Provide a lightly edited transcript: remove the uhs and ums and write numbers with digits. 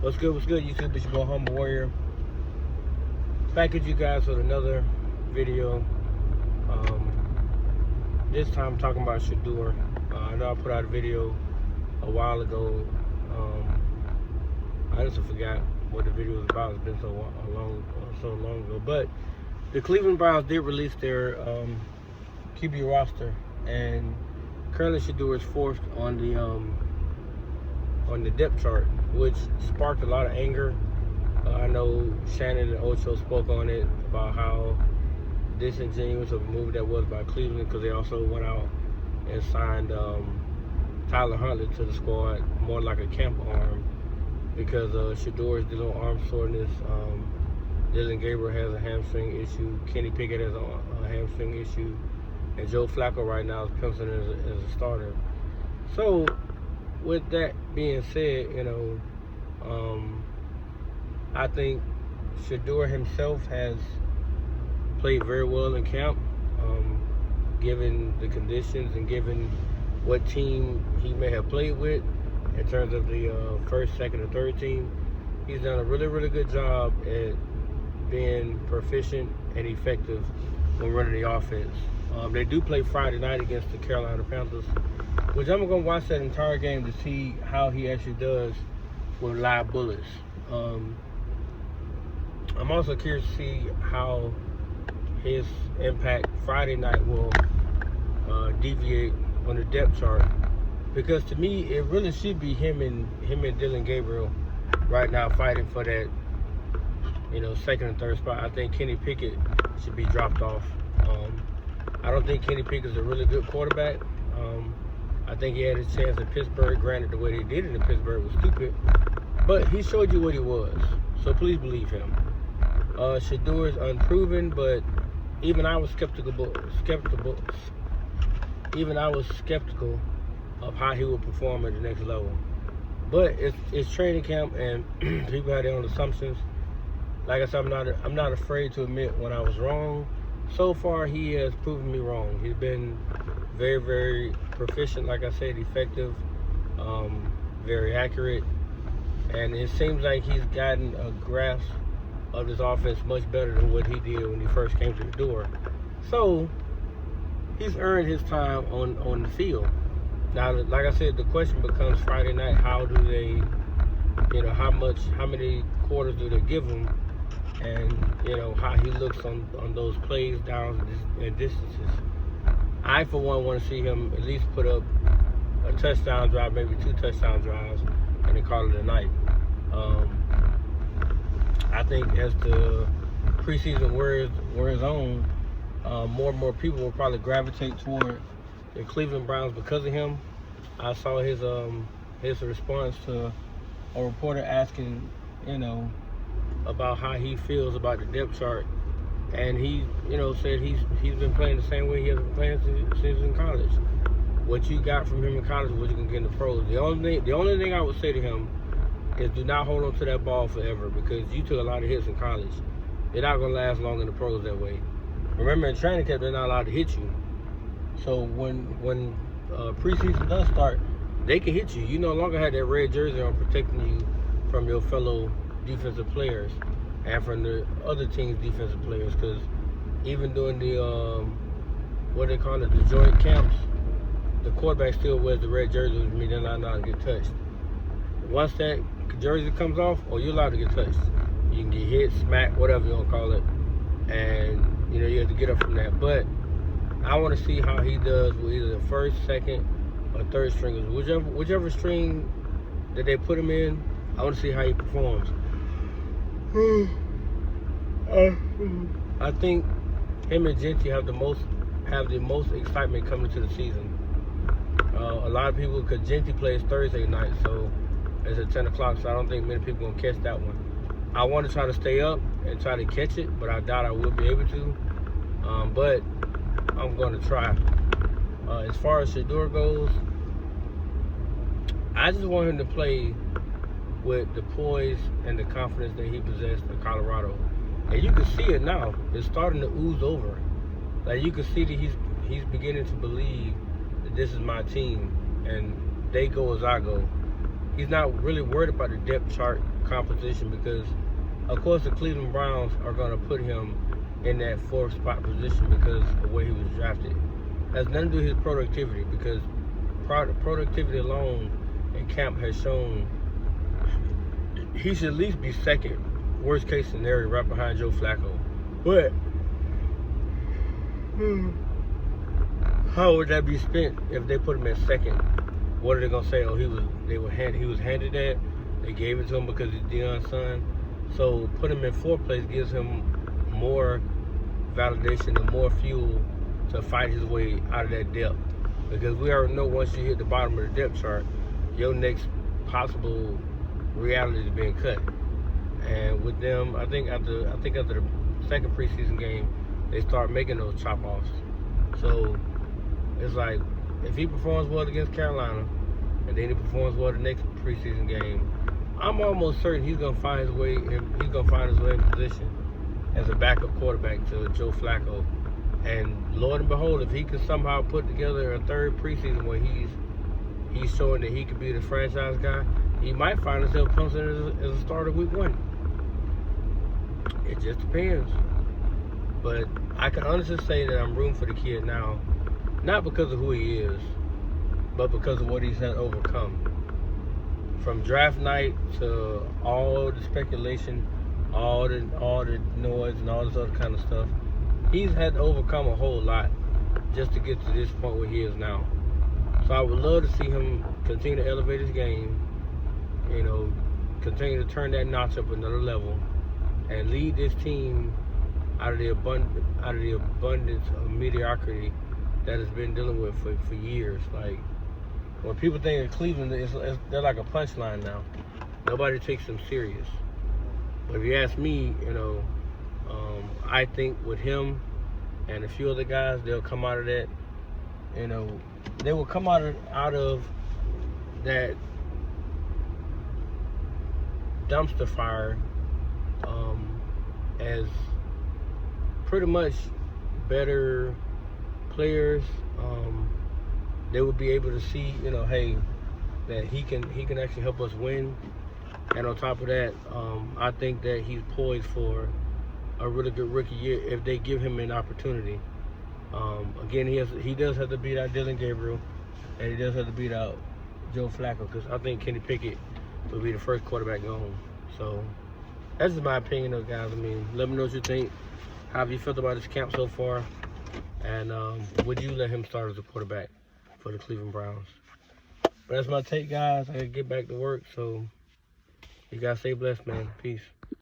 What's good, YouTube? It's your boy Humble Warrior. Back at you guys with another video. This time talking about Sheduer. I know I put out a video a while ago. I just forgot what the video was about. It's been so long ago. But the Cleveland Browns did release their QB roster, and currently Sheduer is fourth on the depth chart, which sparked a lot of anger. I know Shannon and Ocho spoke on it about how disingenuous of a move that was by Cleveland, because they also went out and signed Tyler Huntley to the squad, more like a camp arm, because Sheduer is dealing with arm soreness. Dylan Gabriel has a hamstring issue. Kenny Pickett has a hamstring issue. And Joe Flacco right now is penciled in as a starter. So, with that being said, I think Sheduer himself has played very well in camp, given the conditions and given what team he may have played with in terms of the first, second, or third team. He's done a really, really good job at being proficient and effective when running the offense. They do play Friday night against the Carolina Panthers, which I'm going to watch that entire game to see how he actually does with live bullets. I'm also curious to see how his impact Friday night will deviate on the depth chart, because to me it really should be him and Dylan Gabriel right now fighting for that second and third spot. I think Kenny Pickett should be dropped off. I don't think Kenny Pickett is a really good quarterback. I think he had his chance in Pittsburgh. Granted, the way they did it in Pittsburgh was stupid, but he showed you what he was, so please believe him. Sheduer is unproven, but even I was skeptical of how he would perform at the next level. But it's training camp, and people have their own assumptions. Like I said, I'm not afraid to admit when I was wrong. So far, he has proven me wrong. He's been very, very proficient, like I said, effective, very accurate, and it seems like he's gotten a grasp of this offense much better than what he did when he first came to the door. So he's earned his time on the field. Now, like I said, the question becomes Friday night: how do they, how many quarters do they give him, and how he looks on those plays, downs, and distances. I, for one, want to see him at least put up a touchdown drive, maybe 2 touchdown drives, and then call it a night. I think as the preseason wears on, more and more people will probably gravitate toward the Cleveland Browns because of him. I saw his response to a reporter asking, about how he feels about the depth chart, and he, said he's been playing the same way he has been playing since in college. What you got from him in college, what you can get in the pros. The only thing I would say to him is do not hold on to that ball forever, because you took a lot of hits in college. They're not going to last long in the pros that way. Remember, in training camp, they're not allowed to hit you. So when preseason does start, they can hit you. You no longer have that red jersey on protecting you from your fellow defensive players and from the other team's defensive players, because even during the what they call it, the joint camps, the quarterback still wears the red jersey, which means they're not allowed to get touched. Once that jersey comes off, you're allowed to get touched. You can get hit, smacked, whatever you want to call it, and you have to get up from that. But I want to see how he does with either the first, second, or third stringers, whichever string that they put him in. I want to see how he performs. I think him and Genty have the most excitement coming to the season. A lot of people, because Genty plays Thursday night, so it's at 10 o'clock, so I don't think many people gonna catch that one. I want to try to stay up and try to catch it, but I doubt I will be able to. But I'm going to try. As far as Sheduer goes, I just want him to play with the poise and the confidence that he possessed in Colorado. And you can see it now. It's starting to ooze over. Like, you can see that he's beginning to believe that this is my team and they go as I go. he's not really worried about the depth chart composition because, of course, the Cleveland Browns are going to put him in that 4th spot position because of the way he was drafted. It has nothing to do with his productivity because productivity alone in camp has shown he should at least be 2nd, worst case scenario, right behind Joe Flacco. But how would that be spent if they put him at 2nd? What are they gonna say? Oh, he was handed that. They gave it to him because he's Deion's son. So put him in 4th place gives him more validation and more fuel to fight his way out of that depth. Because we already know once you hit the bottom of the depth chart, your next possible reality is being cut. And with them, I think after the 2nd preseason game, they start making those chop offs. So it's like if he performs well against Carolina, and then he performs well the next preseason game, I'm almost certain he's gonna find his way. He's gonna find his way in position as a backup quarterback to Joe Flacco. And Lord and behold, if he can somehow put together a 3rd preseason where he's showing that he could be the franchise guy, he might find himself penciled as a starter week 1. It just depends. But I can honestly say that I'm rooting for the kid now, not because of who he is, but because of what he's had overcome. From draft night to all the speculation, all the noise and all this other kind of stuff, he's had to overcome a whole lot just to get to this point where he is now. So I would love to see him continue to elevate his game, continue to turn that notch up another level, and lead this team out of the abundance of mediocrity that has been dealing with for years. Like, when people think of Cleveland, they're like a punchline now. Nobody takes them serious. But if you ask me, I think with him and a few other guys, they'll come out of that. They will come out of that dumpster fire as pretty much better players. They would be able to see, hey, that he can actually help us win. And on top of that, I think that he's poised for a really good rookie year if they give him an opportunity. Again, he does have to beat out Dylan Gabriel, and he does have to beat out Joe Flacco, because I think Kenny Pickett will be the first quarterback gone. So that's just my opinion, though, guys. I mean, let me know what you think. How have you felt about his camp so far? And would you let him start as a quarterback for the Cleveland Browns? But that's my take, guys. I gotta get back to work, so you guys stay blessed, man. Peace.